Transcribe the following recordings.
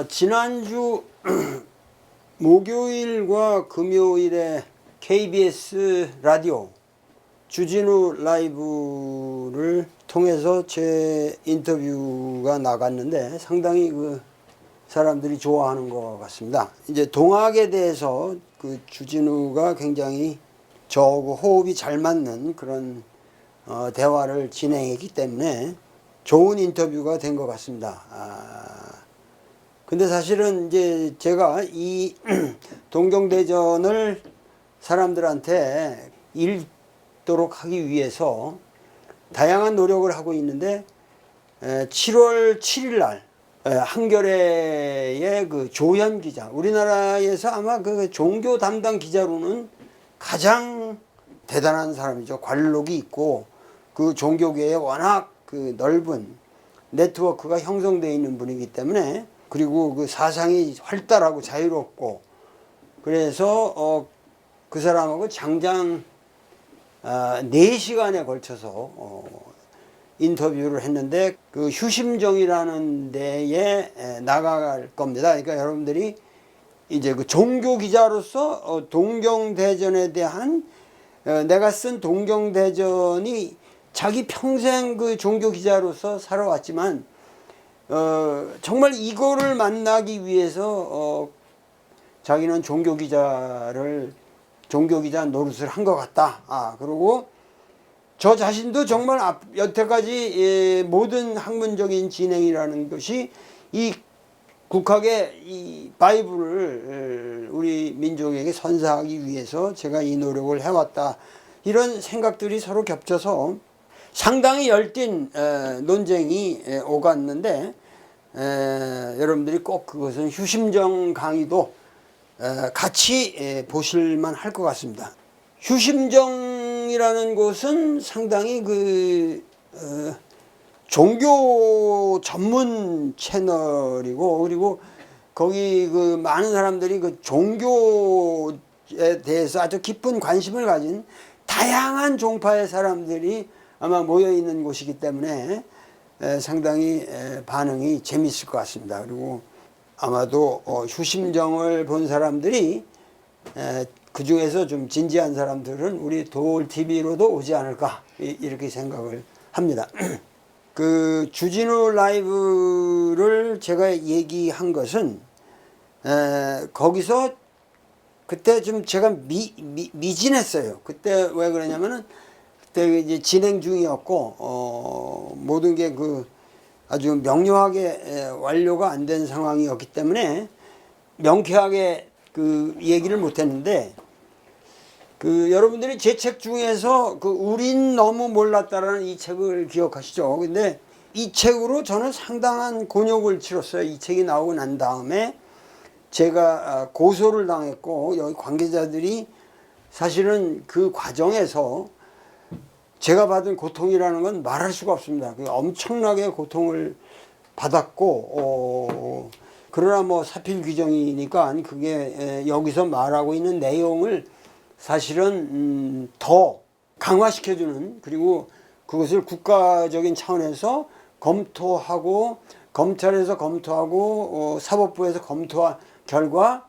지난주 목요일과 금요일에 KBS 라디오 주진우 라이브를 통해서 제 인터뷰가 나갔는데 상당히 그 사람들이 좋아하는 것 같습니다. 이제 동학에 대해서 그 주진우가 굉장히 저하고 호흡이 잘 맞는 그런 대화를 진행했기 때문에 좋은 인터뷰가 된 것 같습니다. 근데 사실은 이제 제가 이 동경대전을 사람들한테 읽도록 하기 위해서 다양한 노력을 하고 있는데 7월 7일 날 한겨레의 그 조현 기자, 우리나라에서 아마 그 종교 담당 기자로는 가장 대단한 사람이죠. 관록이 있고 그 종교계에 워낙 그 넓은 네트워크가 형성되어 있는 분이기 때문에, 그리고 그 사상이 활달하고 자유롭고, 그래서 그 사람하고 장장 4시간에 걸쳐서 인터뷰를 했는데 그 휴심정이라는 데에 나갈 겁니다. 그러니까 여러분들이 이제 그 종교 기자로서 동경대전에 대한 내가 쓴 동경대전이 자기 평생 그 종교 기자로서 살아왔지만 정말 이거를 만나기 위해서 자기는 종교 기자 노릇을 한 것 같다. 그리고 저 자신도 정말 여태까지 모든 학문적인 진행이라는 것이 이 국학의 이 바이블을 우리 민족에게 선사하기 위해서 제가 이 노력을 해왔다, 이런 생각들이 서로 겹쳐서 상당히 열띤 논쟁이 오갔는데, 여러분들이 꼭 그것은 휴심정 강의도 같이 보실만 할 것 같습니다. 휴심정이라는 곳은 상당히 그 종교 전문 채널이고, 그리고 거기 그 많은 사람들이 그 종교에 대해서 아주 깊은 관심을 가진 다양한 종파의 사람들이 아마 모여 있는 곳이기 때문에 상당히 반응이 재미있을 것 같습니다. 그리고 아마도 휴심정을 본 사람들이 그 중에서 좀 진지한 사람들은 우리 도올TV로도 오지 않을까, 이렇게 생각을 합니다. 그 주진우 라이브를 제가 얘기한 것은 거기서 그때 좀 제가 미진했어요. 그때 왜 그러냐면은 그때 이제 진행 중이었고 모든 게 그 아주 명료하게 완료가 안 된 상황이었기 때문에 명쾌하게 그 얘기를 못했는데, 그 여러분들이 제 책 중에서 그 우린 너무 몰랐다라는 이 책을 기억하시죠? 근데 이 책으로 저는 상당한 곤욕을 치렀어요. 이 책이 나오고 난 다음에 제가 고소를 당했고, 여기 관계자들이 사실은 그 과정에서 제가 받은 고통이라는 건 말할 수가 없습니다. 엄청나게 고통을 받았고, 그러나 뭐 사필 규정이니까 그게 여기서 말하고 있는 내용을 사실은 더 강화시켜주는, 그리고 그것을 국가적인 차원에서 검토하고, 검찰에서 검토하고 사법부에서 검토한 결과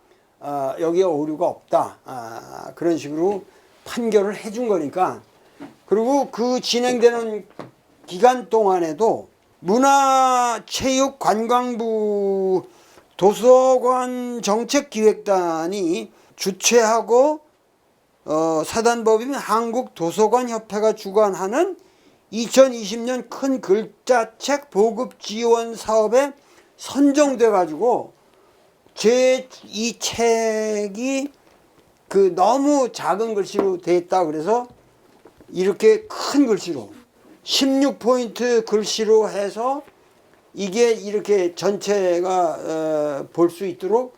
여기에 오류가 없다, 그런 식으로 판결을 해준 거니까. 그리고 그 진행되는 기간 동안에도 문화체육관광부 도서관 정책기획단이 주최하고 사단법인 한국도서관협회가 주관하는 2020년 큰 글자책 보급 지원 사업에 선정돼 가지고 이 책이 그 너무 작은 글씨로 돼 있다 그래서 이렇게 큰 글씨로 16포인트 글씨로 해서 이게 이렇게 전체가 볼 수 있도록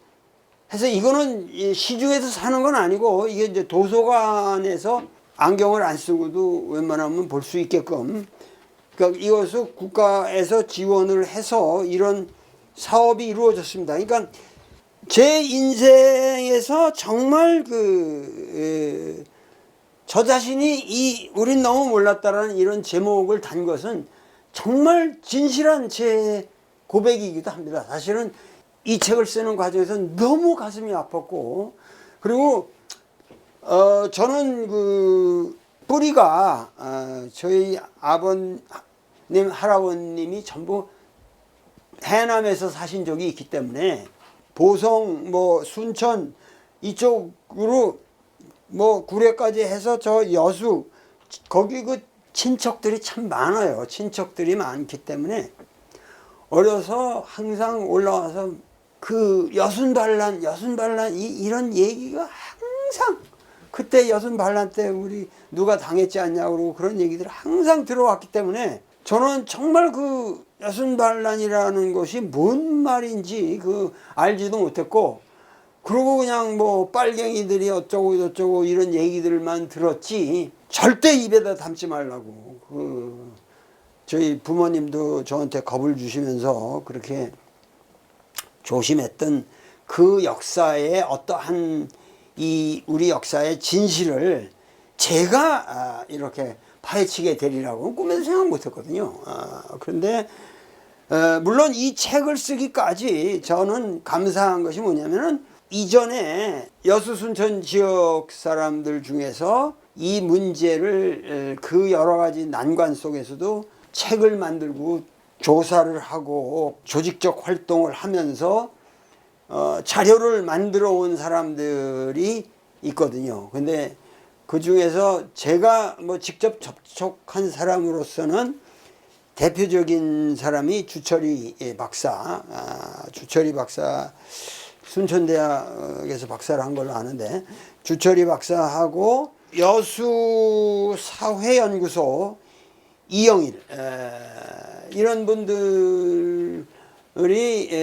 해서, 이거는 시중에서 사는 건 아니고 이게 이제 도서관에서 안경을 안 쓰고도 웬만하면 볼 수 있게끔, 그러니까 이것을 국가에서 지원을 해서 이런 사업이 이루어졌습니다. 그러니까 제 인생에서 정말 저 자신이 우린 너무 몰랐다라는 이런 제목을 단 것은 정말 진실한 제 고백이기도 합니다. 사실은 이 책을 쓰는 과정에서 너무 가슴이 아팠고, 그리고 저는 그 뿌리가 저희 아버님 할아버님이 전부 해남에서 사신 적이 있기 때문에 보성 뭐 순천 이쪽으로 뭐 구례까지 해서 저 여수 거기 그 친척들이 참 많아요. 친척들이 많기 때문에 어려서 항상 올라와서 그 여순반란 이런 얘기가 항상 그때 여순반란 때 우리 누가 당했지 않냐고 그러고 그런 얘기들을 항상 들어왔기 때문에 저는 정말 그 여순반란이라는 것이 뭔 말인지 그 알지도 못했고, 그러고 그냥 뭐 빨갱이들이 어쩌고 저쩌고 이런 얘기들만 들었지 절대 입에다 담지 말라고 그 저희 부모님도 저한테 겁을 주시면서 그렇게 조심했던 그 역사의 어떠한 이 우리 역사의 진실을 제가 이렇게 파헤치게 되리라고 꿈에도 생각 못했거든요. 그런데 물론 이 책을 쓰기까지 저는 감사한 것이 뭐냐면은 이전에 여수 순천 지역 사람들 중에서 이 문제를 그 여러 가지 난관 속에서도 책을 만들고 조사를 하고 조직적 활동을 하면서 자료를 만들어 온 사람들이 있거든요. 근데 그 중에서 제가 뭐 직접 접촉한 사람으로서는 대표적인 사람이 주철이 박사, 주철이 박사 순천대학에서 박사를 한 걸로 아는데, 주철이 박사하고 여수사회연구소 이영일 이런 분들이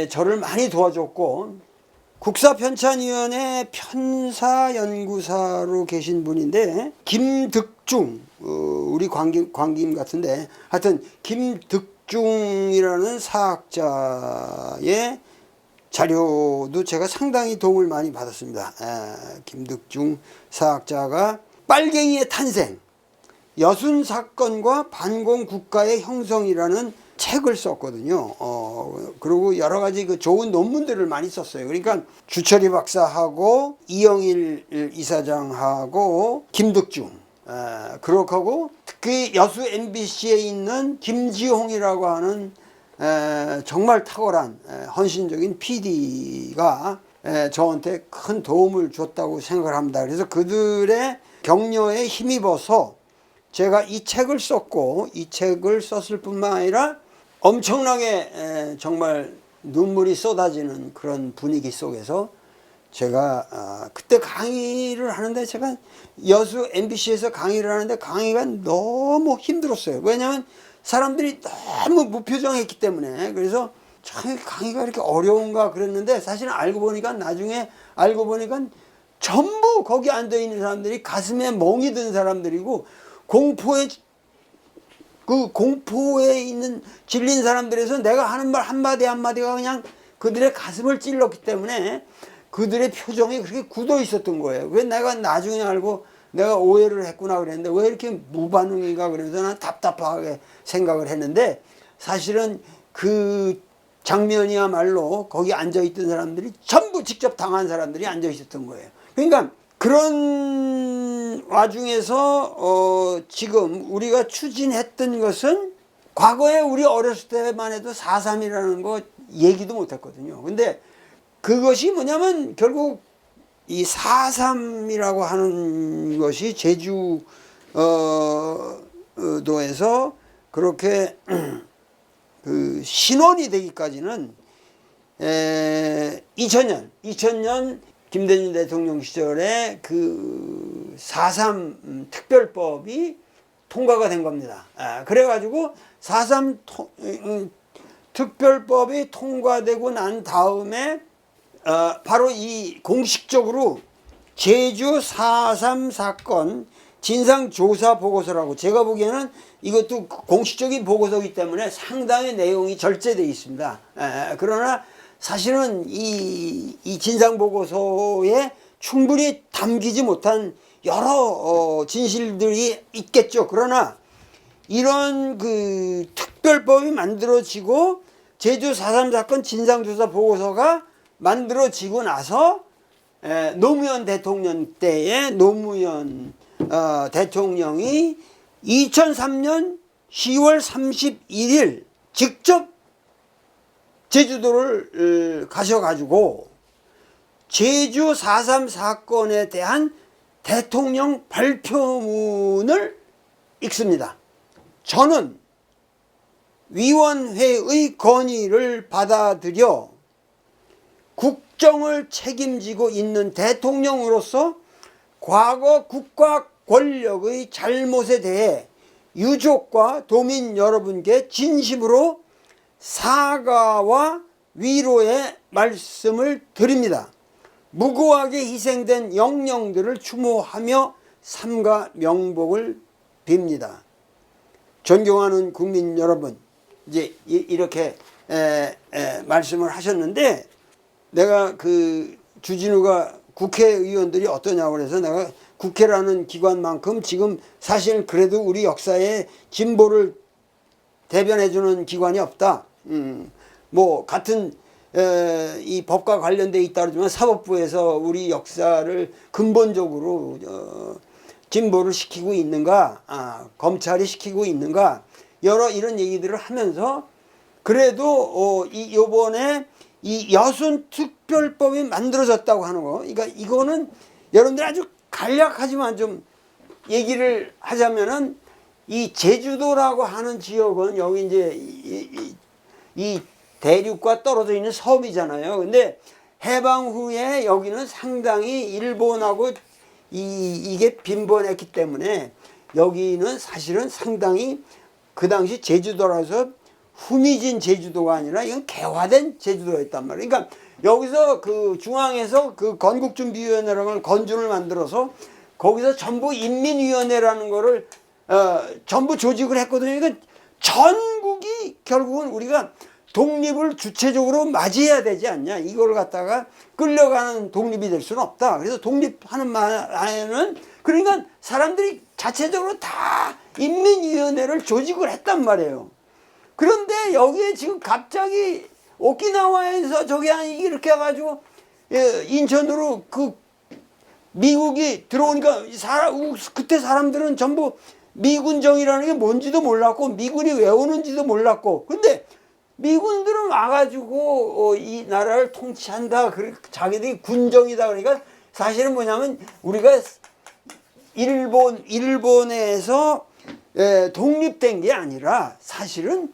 저를 많이 도와줬고, 국사편찬위원회 편사연구사로 계신 분인데 김득중 우리 광김 같은데 하여튼 김득중이라는 사학자의 자료도 제가 상당히 도움을 많이 받았습니다. 김득중 사학자가 빨갱이의 탄생, 여순 사건과 반공 국가의 형성이라는 책을 썼거든요. 그리고 여러 가지 그 좋은 논문들을 많이 썼어요. 그러니까 주철이 박사하고 이영일 이사장하고 김득중, 그렇고 특히 여수 MBC에 있는 김지홍이라고 하는 정말 탁월한 헌신적인 PD가 저한테 큰 도움을 줬다고 생각을 합니다. 그래서 그들의 격려에 힘입어서 제가 이 책을 썼고, 이 책을 썼을 뿐만 아니라 엄청나게 정말 눈물이 쏟아지는 그런 분위기 속에서 제가 그때 강의를 하는데, 제가 여수 MBC에서 강의를 하는데 강의가 너무 힘들었어요. 왜냐하면 사람들이 너무 무표정했기 때문에. 그래서 참 강의가 이렇게 어려운가 그랬는데, 사실은 나중에 알고 보니까 전부 거기 앉아 있는 사람들이 가슴에 멍이 든 사람들이고, 공포에 있는 질린 사람들에서 내가 하는 말 한마디 한마디가 그냥 그들의 가슴을 찔렀기 때문에 그들의 표정이 그렇게 굳어 있었던 거예요. 그래서 내가 나중에 알고 내가 오해를 했구나 그랬는데, 왜 이렇게 무반응인가 그래서 난 답답하게 생각을 했는데, 사실은 그 장면이야말로 거기 앉아있던 사람들이 전부 직접 당한 사람들이 앉아있었던 거예요. 그러니까 그런 와중에서 지금 우리가 추진했던 것은 과거에 우리 어렸을 때만 해도 4.3이라는 거 얘기도 못했거든요. 근데 그것이 뭐냐면 결국 이 4.3이라고 하는 것이 제주도에서 그렇게 그 신원이 되기까지는 2000년 김대중 대통령 시절에 그 4.3 특별법이 통과가 된 겁니다. 그래가지고 4.3 특별법이 통과되고 난 다음에 바로 이 공식적으로 제주 4.3 사건 진상조사 보고서라고, 제가 보기에는 이것도 공식적인 보고서이기 때문에 상당히 내용이 절제되어 있습니다. 그러나 사실은 이 진상보고서에 충분히 담기지 못한 여러 진실들이 있겠죠. 그러나 이런 그 특별법이 만들어지고 제주 4.3 사건 진상조사 보고서가 만들어지고 나서 노무현 대통령 때에 노무현 대통령이 2003년 10월 31일 직접 제주도를 가셔가지고 제주 4.3 사건에 대한 대통령 발표문을 읽습니다. 저는 위원회의 건의를 받아들여 국정을 책임지고 있는 대통령으로서 과거 국가 권력의 잘못에 대해 유족과 도민 여러분께 진심으로 사과와 위로의 말씀을 드립니다. 무고하게 희생된 영령들을 추모하며 삼가 명복을 빕니다. 존경하는 국민 여러분, 이제 이렇게 말씀을 하셨는데, 내가 그 주진우가 국회의원들이 어떠냐고 그래서 내가 국회라는 기관만큼 지금 사실 그래도 우리 역사의 진보를 대변해주는 기관이 없다. 뭐 같은 이 법과 관련돼 있다 그러지만 사법부에서 우리 역사를 근본적으로 진보를 시키고 있는가, 검찰이 시키고 있는가, 여러 이런 얘기들을 하면서 그래도 요번에 이 여순특별법이 만들어졌다고 하는 거, 그러니까 이거는 여러분들 아주 간략하지만 좀 얘기를 하자면은 이 제주도라고 하는 지역은 여기 이제 이 대륙과 떨어져 있는 섬이잖아요. 근데 해방 후에 여기는 상당히 일본하고 이게 빈번했기 때문에 여기는 사실은 상당히 그 당시 제주도라서 후미진 제주도가 아니라 이건 개화된 제주도였단 말이에요. 그러니까 여기서 그 중앙에서 그 건국준비위원회라는 걸 건준을 만들어서 거기서 전부 인민위원회라는 거를 전부 조직을 했거든요. 그러니까 전국이 결국은 우리가 독립을 주체적으로 맞이해야 되지 않냐. 이걸 갖다가 끌려가는 독립이 될 수는 없다. 그래서 독립하는 말에는 그러니까 사람들이 자체적으로 다 인민위원회를 조직을 했단 말이에요. 그런데 여기에 지금 갑자기 오키나와에서 저기 이렇게 해가지고 인천으로 그 미국이 들어오니까 그때 사람들은 전부 미군정이라는 게 뭔지도 몰랐고 미군이 왜 오는지도 몰랐고, 근데 미군들은 와가지고 이 나라를 통치한다, 자기들이 군정이다. 그러니까 사실은 뭐냐면 우리가 일본에서 독립된 게 아니라 사실은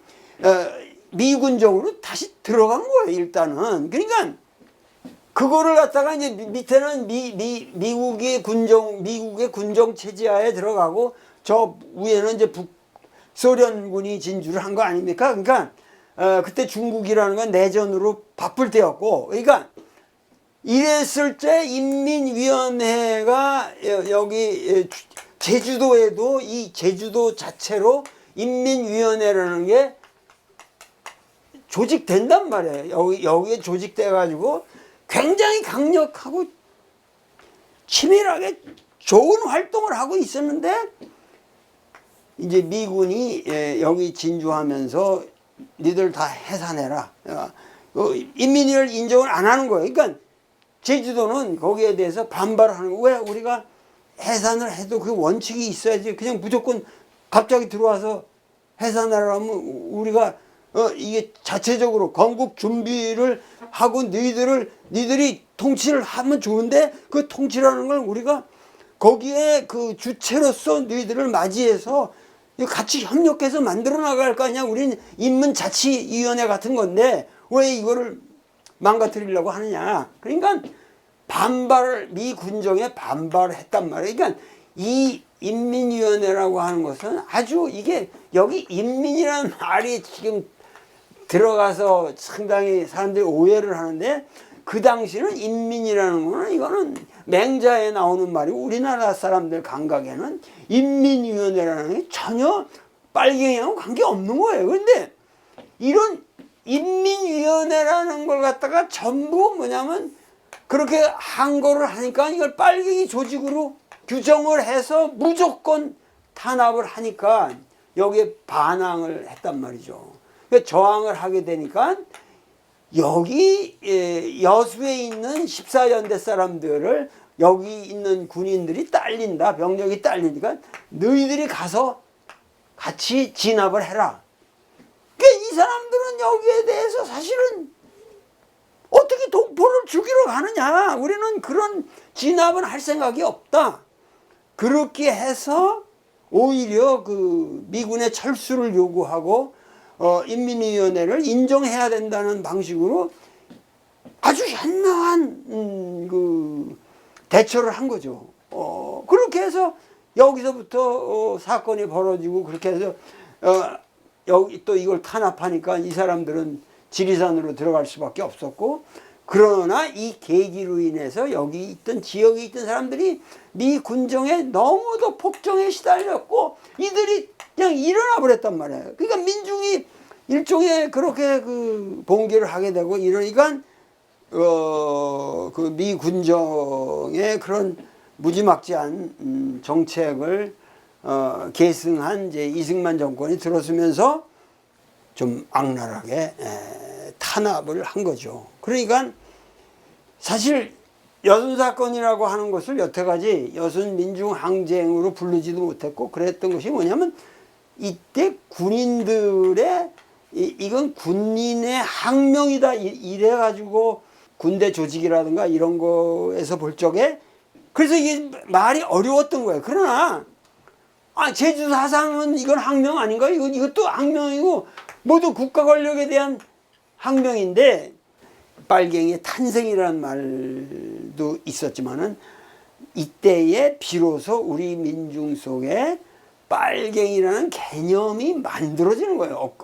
미군정으로 다시 들어간 거예요. 일단은. 그러니까 그거를 갖다가 이제 밑에는 미국의 군정 체제하에 들어가고 저 위에는 이제 북소련군이 진주를 한 거 아닙니까? 그러니까 그때 중국이라는 건 내전으로 바쁠 때였고, 그러니까 이랬을 때 인민위원회가 여기 제주도에도 이 제주도 자체로 인민위원회라는 게 조직된단 말이에요. 여기에 조직돼 가지고 굉장히 강력하고 치밀하게 좋은 활동을 하고 있었는데, 이제 미군이 여기 진주하면서 니들 다 해산해라. 인민위를 인정을 안 하는 거예요. 그러니까 제주도는 거기에 대해서 반발을 하는 거예요. 왜 우리가 해산을 해도 그 원칙이 있어야지 그냥 무조건 갑자기 들어와서 해산하라 하면 우리가 이게 자체적으로 건국 준비를 하고 니들이 통치를 하면 좋은데 그 통치라는 걸 우리가 거기에 그 주체로서 너희들을 맞이해서 같이 협력해서 만들어 나갈 거 아니야. 우리는 인민자치위원회 같은 건데 왜 이거를 망가뜨리려고 하느냐. 그러니까 미 군정에 반발을 했단 말이에요. 그러니까 이 인민위원회라고 하는 것은 아주 이게 여기 인민이라는 말이 지금 들어가서 상당히 사람들이 오해를 하는데, 그 당시는 인민이라는 거는 이거는 맹자에 나오는 말이고 우리나라 사람들 감각에는 인민위원회라는 게 전혀 빨갱이하고 관계없는 거예요. 그런데 이런 인민위원회라는 걸 갖다가 전부 뭐냐면 그렇게 한 거를 하니까 이걸 빨갱이 조직으로 규정을 해서 무조건 탄압을 하니까 여기에 반항을 했단 말이죠. 그러니까 저항을 하게 되니까 여기 여수에 있는 14연대 사람들을 여기 있는 군인들이 딸린다. 병력이 딸리니까 너희들이 가서 같이 진압을 해라. 그러니까 이 사람들은 여기에 대해서 사실은 어떻게 동포를 죽이러 가느냐. 우리는 그런 진압은 할 생각이 없다. 그렇게 해서 오히려 그 미군의 철수를 요구하고 인민위원회를 인정해야 된다는 방식으로 아주 현명한 그 대처를 한 거죠. 그렇게 해서 여기서부터 사건이 벌어지고 그렇게 해서 여기 또 이걸 탄압하니까 이 사람들은 지리산으로 들어갈 수밖에 없었고, 그러나 이 계기로 인해서 여기 있던 지역에 있던 사람들이 미 군정에 너무도 폭정에 시달렸고 이들이 그냥 일어나 버렸단 말이에요. 그러니까 민중이 일종의 그렇게 그 봉기를 하게 되고 이러니까 그 미 군정의 그런 무지막지한 정책을 계승한 이제 이승만 정권이 들어서면서 좀 악랄하게 탄압을 한 거죠. 그러니까 사실 여순 사건이라고 하는 것을 여태까지 여순 민중항쟁으로 부르지도 못했고, 그랬던 것이 뭐냐면 이때 군인들의 이건 군인의 항명이다 이래가지고 군대 조직이라든가 이런 거에서 볼 적에 그래서 이게 말이 어려웠던 거예요. 그러나 제주 사상은 이건 항명 아닌가? 이것도 항명이고 모두 국가 권력에 대한 항명인데, 빨갱이의 탄생이라는 말도 있었지만은 이때에 비로소 우리 민중 속에 빨갱이라는 개념이 만들어지는 거예요.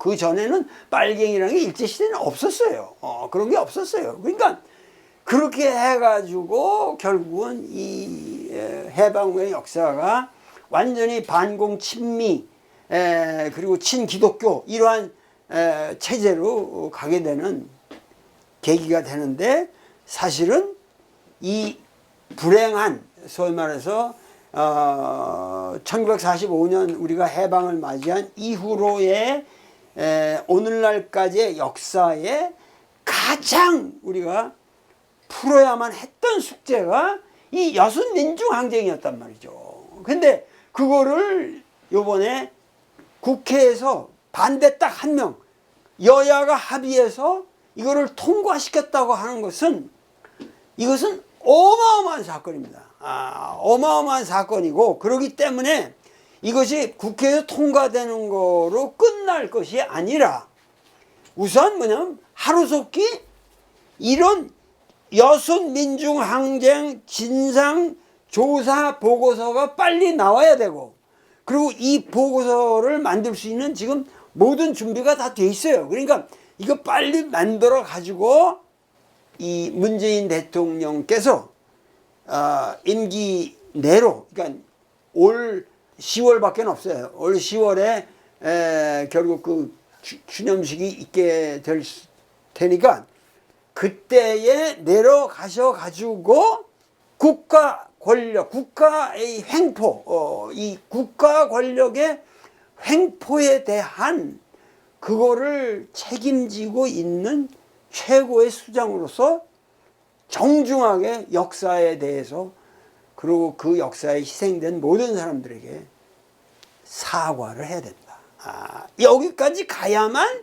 그 전에는 빨갱이라는 게 일제시대는 없었어요. 그런 게 없었어요. 그러니까 그렇게 해가지고 결국은 이 해방 후의 역사가 완전히 반공 친미 그리고 친기독교 이러한 체제로 가게 되는 계기가 되는데, 사실은 이 불행한 소위 말해서 1945년 우리가 해방을 맞이한 이후로의 오늘날까지의 역사에 가장 우리가 풀어야만 했던 숙제가 이 여순 민중항쟁이었단 말이죠. 근데 그거를 요번에 국회에서 반대 딱 한 명, 여야가 합의해서 이거를 통과시켰다고 하는 것은 이것은 어마어마한 사건입니다. 어마어마한 사건이고, 그렇기 때문에 이것이 국회에서 통과되는 거로 끝날 것이 아니라 우선 뭐냐면 하루속히 이런 여순 민중항쟁 진상조사 보고서가 빨리 나와야 되고, 그리고 이 보고서를 만들 수 있는 지금 모든 준비가 다 돼 있어요. 그러니까 이거 빨리 만들어 가지고 이 문재인 대통령께서 임기 내로, 그러니까 올 10월밖에 없어요. 올 10월에 결국 그 추념식이 있게 될 테니까 그때에 내려가셔 가지고 국가 권력, 국가의 횡포, 이 국가 권력의 횡포에 대한 그거를 책임지고 있는 최고의 수장으로서 정중하게 역사에 대해서, 그리고 그 역사에 희생된 모든 사람들에게 사과를 해야 된다. 여기까지 가야만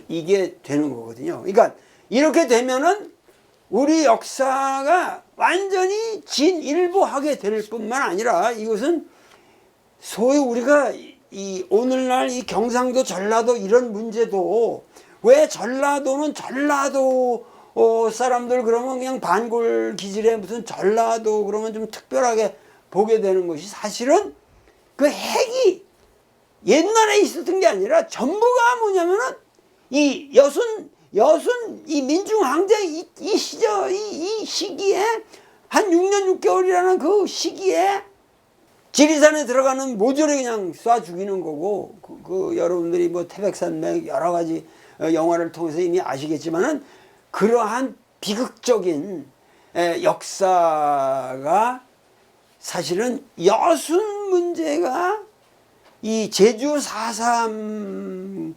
이게 되는 거거든요. 그러니까 이렇게 되면은 우리 역사가 완전히 진일보하게 될 뿐만 아니라 이것은 소위 우리가 이 오늘날 이 경상도 전라도 이런 문제도, 왜 전라도는 전라도 사람들 그러면 그냥 반골 기질에 무슨 전라도 그러면 좀 특별하게 보게 되는 것이, 사실은 그 핵이 옛날에 있었던 게 아니라 전부가 뭐냐면은 이 여순 이 민중항쟁 이 시절 이 시기에 한 6년 6개월이라는 그 시기에 지리산에 들어가는 모조리 그냥 쏴 죽이는 거고, 그 여러분들이 뭐 태백산맥 여러 가지 영화를 통해서 이미 아시겠지만은 그러한 비극적인 역사가 사실은 여순 문제가 이 제주 4.3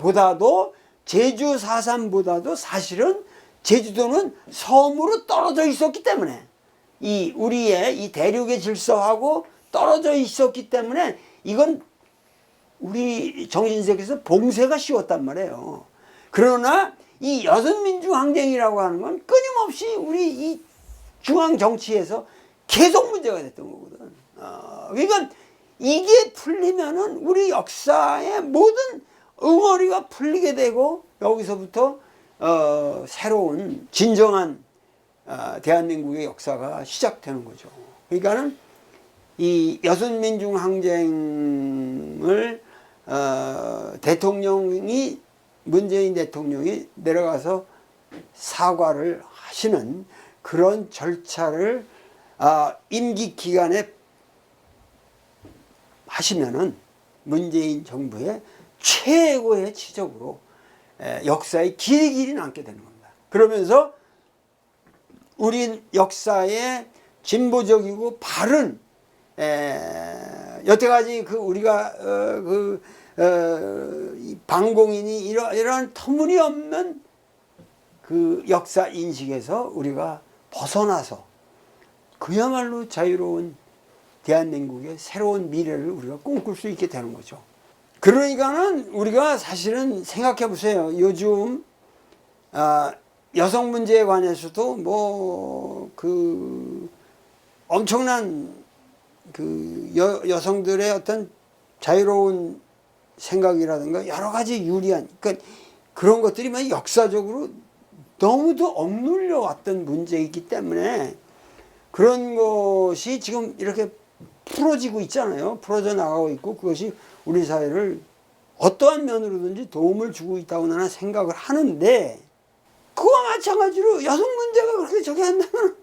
보다도 제주 4.3보다도 사실은 제주도는 섬으로 떨어져 있었기 때문에 이 우리의 이 대륙의 질서하고 떨어져 있었기 때문에 이건 우리 정신세계에서 봉쇄가 쉬웠단 말이에요. 그러나 이 여성민주항쟁이라고 하는 건 끊임없이 우리 이 중앙 정치에서 계속 문제가 됐던 거거든. 그러니까 이게 풀리면은 우리 역사의 모든 응어리가 풀리게 되고 여기서부터 새로운 진정한 대한민국의 역사가 시작되는 거죠. 그러니까는 이 여성민중항쟁을 대통령이 문재인 대통령이 내려가서 사과를 하시는 그런 절차를 임기 기간에 하시면은 문재인 정부의 최고의 지적으로 역사에 길이 남게 되는 겁니다. 그러면서 우리 역사의 진보적이고 바른 여태까지 그 우리가 방공인이 이러한 터무니없는 그 역사 인식에서 우리가 벗어나서 그야말로 자유로운 대한민국의 새로운 미래를 우리가 꿈꿀 수 있게 되는 거죠. 그러니까는 우리가 사실은 생각해 보세요. 요즘 여성 문제에 관해서도 뭐 그 엄청난 그 여성들의 어떤 자유로운 생각이라든가 여러 가지 유리한 그러니까 그런 것들이 막 역사적으로 너무도 억눌려 왔던 문제이기 때문에 그런 것이 지금 이렇게 풀어지고 있잖아요. 풀어져 나가고 있고 그것이 우리 사회를 어떠한 면으로든지 도움을 주고 있다고 나는 생각을 하는데 그와 마찬가지로 여성 문제가 그렇게 저기 한다면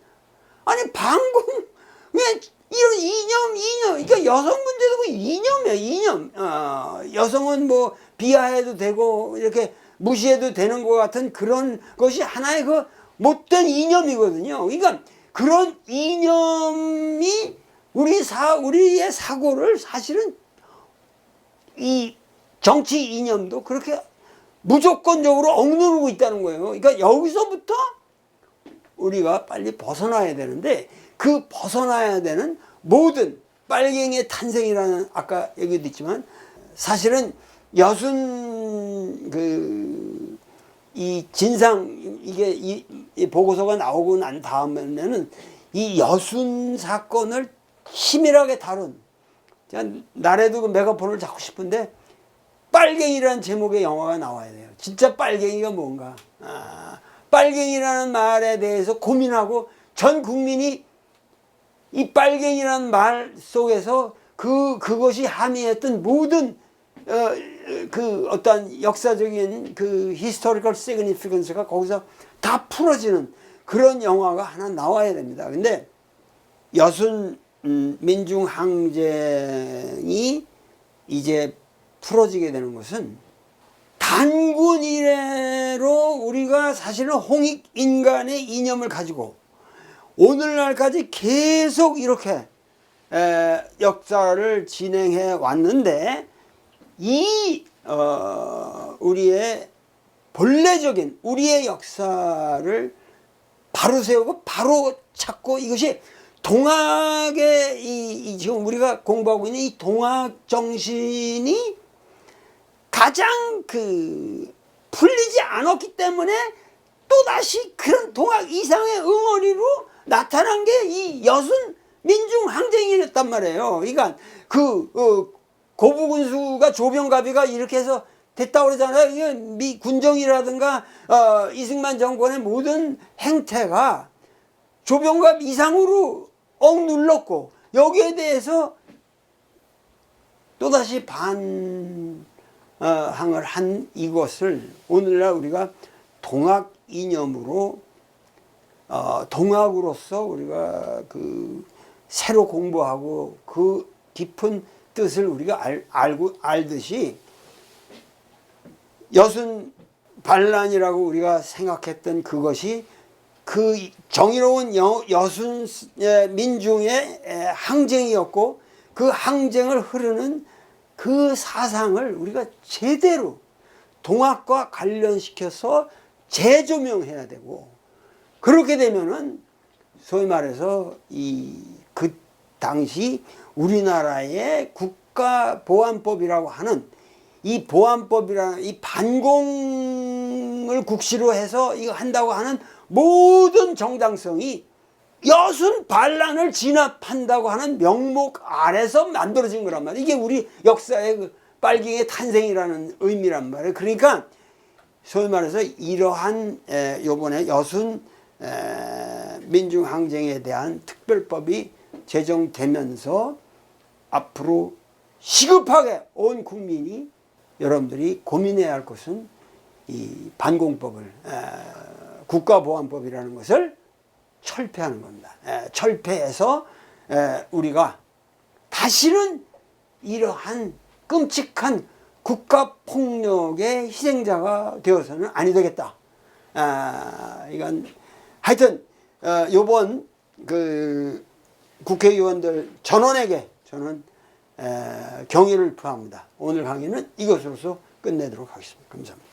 아니 방공 왜 이런 이념 그러니까 여성 문제도 그 이념이야 이념. 여성은 뭐 비하해도 되고 이렇게 무시해도 되는 것 같은 그런 것이 하나의 그 못된 이념이거든요. 그러니까 그런 이념이 우리의 사고를 사실은 이 정치 이념도 그렇게 무조건적으로 억누르고 있다는 거예요. 그러니까 여기서부터 우리가 빨리 벗어나야 되는데 그 벗어나야 되는 모든 빨갱이의 탄생이라는 아까 얘기도 있지만 사실은 여순 이 진상 이게 이 보고서가 나오고 난 다음에는 이 여순 사건을 치밀하게 다룬 나래도 그 메가폰을 잡고 싶은데 빨갱이라는 제목의 영화가 나와야 돼요. 진짜 빨갱이가 뭔가 빨갱이라는 말에 대해서 고민하고 전 국민이 이 빨갱이라는 말 속에서 그것이 함의했던 모든 그 어떤 역사적인 그 historical significance가 거기서 다 풀어지는 그런 영화가 하나 나와야 됩니다. 근데 여순 민중항쟁이 이제 풀어지게 되는 것은 단군 이래로 우리가 사실은 홍익인간의 이념을 가지고 오늘날까지 계속 이렇게 역사를 진행해 왔는데 이 우리의 본래적인 우리의 역사를 바로 세우고 바로 찾고 이것이 동학의 지금 우리가 공부하고 있는 이 동학 정신이 가장 풀리지 않았기 때문에 또다시 그런 동학 이상의 응어리로 나타난 게 이 여순 민중항쟁이었단 말이에요. 그러니까 고부군수가 조병갑이가 이렇게 해서 됐다고 그러잖아요. 미 군정이라든가 이승만 정권의 모든 행태가 조병갑 이상으로 억눌렀고 여기에 대해서 또다시 반항을 한 이것을 오늘날 우리가 동학 이념으로 동학으로서 우리가 새로 공부하고 그 깊은 뜻을 우리가 알듯이 여순 반란이라고 우리가 생각했던 그것이 그 정의로운 여순 민중의 항쟁이었고 그 항쟁을 흐르는 그 사상을 우리가 제대로 동학과 관련시켜서 재조명해야 되고, 그렇게 되면은 소위 말해서 그 당시 우리나라의 국가보안법이라고 하는 이 보안법이라는 이 반공을 국시로 해서 이거 한다고 하는 모든 정당성이 여순 반란을 진압한다고 하는 명목 아래서 만들어진 거란 말이에요. 이게 우리 역사의 그 빨갱이의 탄생이라는 의미란 말이에요. 그러니까 소위 말해서 이러한 요번에 여순 민중항쟁에 대한 특별법이 제정되면서 앞으로 시급하게 온 국민이 여러분들이 고민해야 할 것은 이 반공법을 국가보안법이라는 것을 철폐하는 겁니다. 철폐해서 우리가 다시는 이러한 끔찍한 국가폭력의 희생자가 되어서는 아니 되겠다. 이건 하여튼 요번 그 국회의원들 전원에게 저는 경의를 표합니다. 오늘 강의는 이것으로서 끝내도록 하겠습니다. 감사합니다.